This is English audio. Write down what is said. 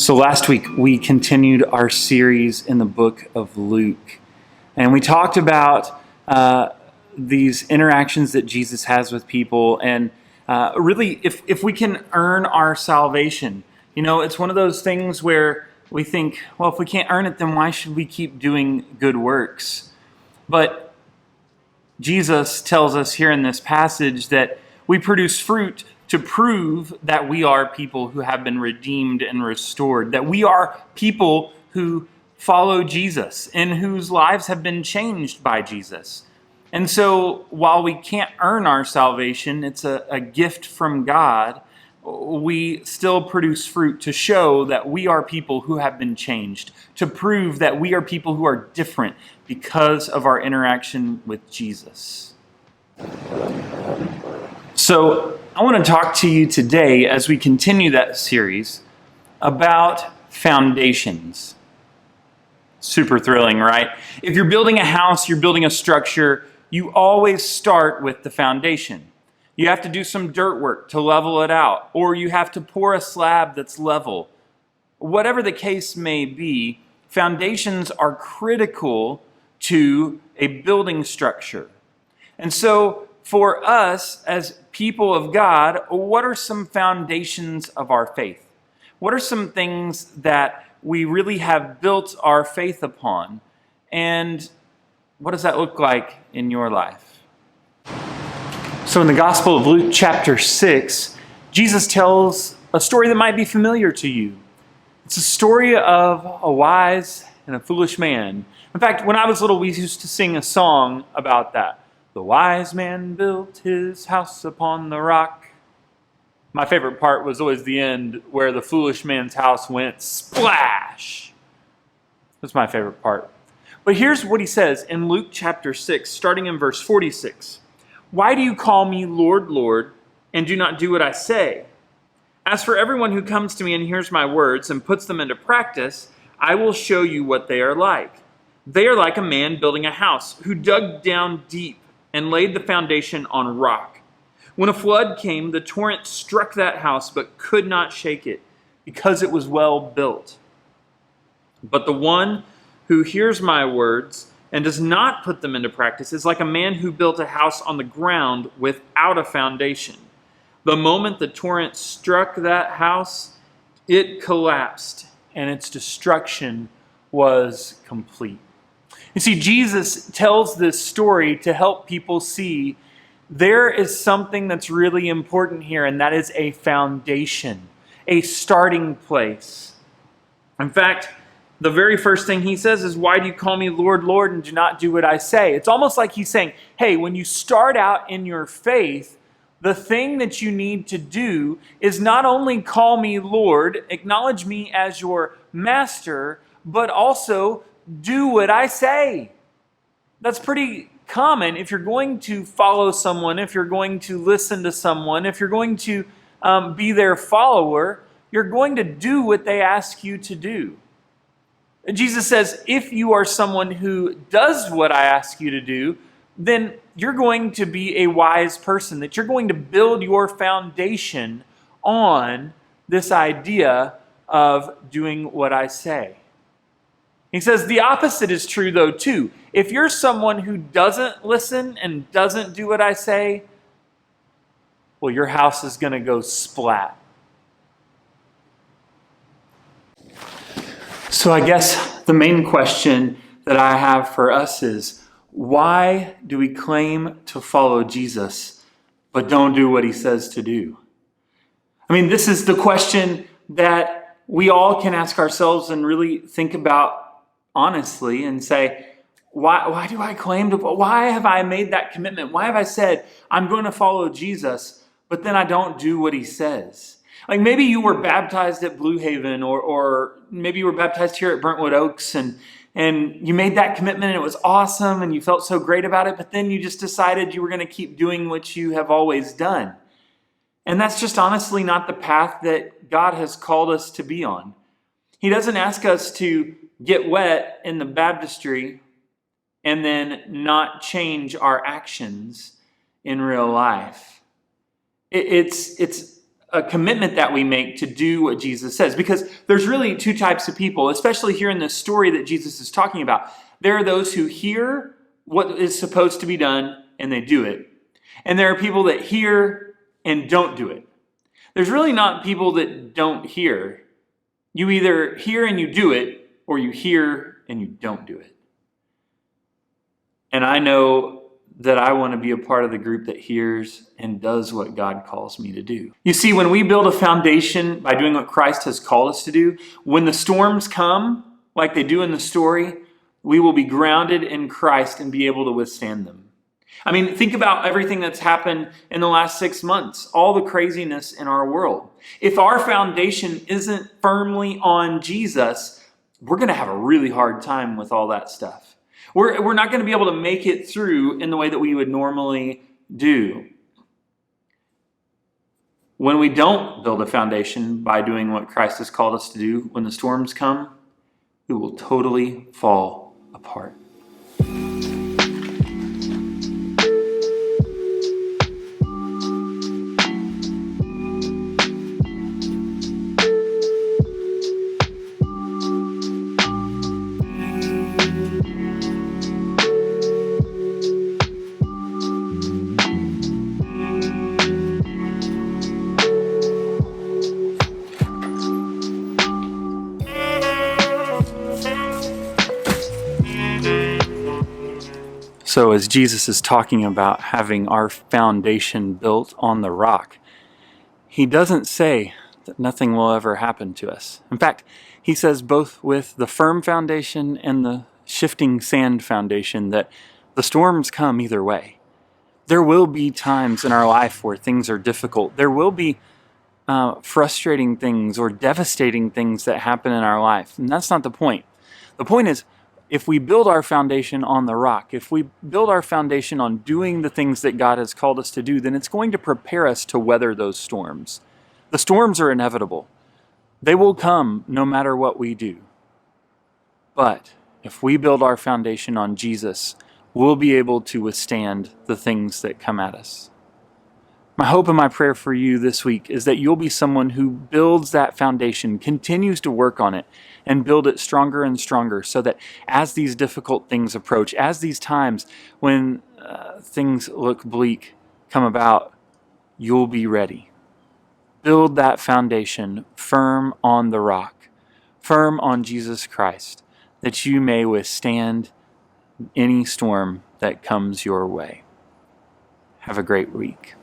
So last week we continued our series in the book of Luke, and we talked about these interactions that Jesus has with people, and really if we can earn our salvation. You know, it's one of those things where we think, well, if we can't earn it, then why should we keep doing good works? But Jesus tells us here in this passage that we produce fruit to prove that we are people who have been redeemed and restored, that we are people who follow Jesus and whose lives have been changed by Jesus. And so while we can't earn our salvation, it's a gift from God, we still produce fruit to show that we are people who have been changed, to prove that we are people who are different because of our interaction with Jesus. So I want to talk to you today as we continue that series about foundations. Super thrilling, right? If you're building a house, you're building a structure, you always start with the foundation. You have to do some dirt work to level it out, or you have to pour a slab that's level. Whatever the case may be, foundations are critical to a building structure. And so for us as people of God, what are some foundations of our faith? What are some things that we really have built our faith upon? And what does that look like in your life? So in the Gospel of Luke chapter 6, Jesus tells a story that might be familiar to you. It's a story of a wise and a foolish man. In fact, when I was little, we used to sing a song about that. The wise man built his house upon the rock. My favorite part was always the end where the foolish man's house went splash. That's my favorite part. But here's what he says in Luke chapter 6, starting in verse 46. Why do you call me Lord, Lord, and do not do what I say? As for everyone who comes to me and hears my words and puts them into practice, I will show you what they are like. They are like a man building a house who dug down deep and laid the foundation on rock. When a flood came, the torrent struck that house but could not shake it because it was well built. But the one who hears my words and does not put them into practice is like a man who built a house on the ground without a foundation. The moment the torrent struck that house, it collapsed and its destruction was complete. You see, Jesus tells this story to help people see there is something that's really important here, and that is a foundation, a starting place. In fact, the very first thing he says is, why do you call me Lord, Lord, and do not do what I say? It's almost like he's saying, hey, when you start out in your faith, the thing that you need to do is not only call me Lord, acknowledge me as your master, but also do what I say. That's pretty common. If you're going to follow someone, if you're going to listen to someone, if you're going to be their follower, you're going to do what they ask you to do. Jesus says, if you are someone who does what I ask you to do, then you're going to be a wise person, that you're going to build your foundation on this idea of doing what I say. He says the opposite is true, though, too. If you're someone who doesn't listen and doesn't do what I say, well, your house is going to go splat. So I guess the main question that I have for us is, why do we claim to follow Jesus, but don't do what he says to do? I mean, this is the question that we all can ask ourselves and really think about honestly and say, why do I claim to, why have I made that commitment? Why have I said I'm going to follow Jesus, but then I don't do what he says? Like maybe you were baptized at Blue Haven or maybe you were baptized here at Brentwood Oaks and you made that commitment and it was awesome and you felt so great about it, but then you just decided you were going to keep doing what you have always done. And that's just honestly not the path that God has called us to be on. He doesn't ask us to get wet in the baptistry and then not change our actions in real life. It's a commitment that we make to do what Jesus says. Because there's really two types of people, especially here in this story that Jesus is talking about. There are those who hear what is supposed to be done and they do it. And there are people that hear and don't do it. There's really not people that don't hear. You either hear and you do it, or you hear and you don't do it. And I know that I want to be a part of the group that hears and does what God calls me to do. You see, when we build a foundation by doing what Christ has called us to do, when the storms come, like they do in the story, we will be grounded in Christ and be able to withstand them. I mean, think about everything that's happened in the last 6 months, all the craziness in our world. If our foundation isn't firmly on Jesus, we're going to have a really hard time with all that stuff. We're not going to be able to make it through in the way that we would normally do. When we don't build a foundation by doing what Christ has called us to do, when the storms come, it will totally fall apart. So as Jesus is talking about having our foundation built on the rock, he doesn't say that nothing will ever happen to us. In fact, he says both with the firm foundation and the shifting sand foundation that the storms come either way. There will be times in our life where things are difficult. There will be frustrating things or devastating things that happen in our life. And that's not the point. The point is, if we build our foundation on the rock, if we build our foundation on doing the things that God has called us to do, then it's going to prepare us to weather those storms. The storms are inevitable. They will come no matter what we do. But if we build our foundation on Jesus, we'll be able to withstand the things that come at us. My hope and my prayer for you this week is that you'll be someone who builds that foundation, continues to work on it, and build it stronger and stronger so that as these difficult things approach, as these times when things look bleak come about, you'll be ready. Build that foundation firm on the rock, firm on Jesus Christ, that you may withstand any storm that comes your way. Have a great week.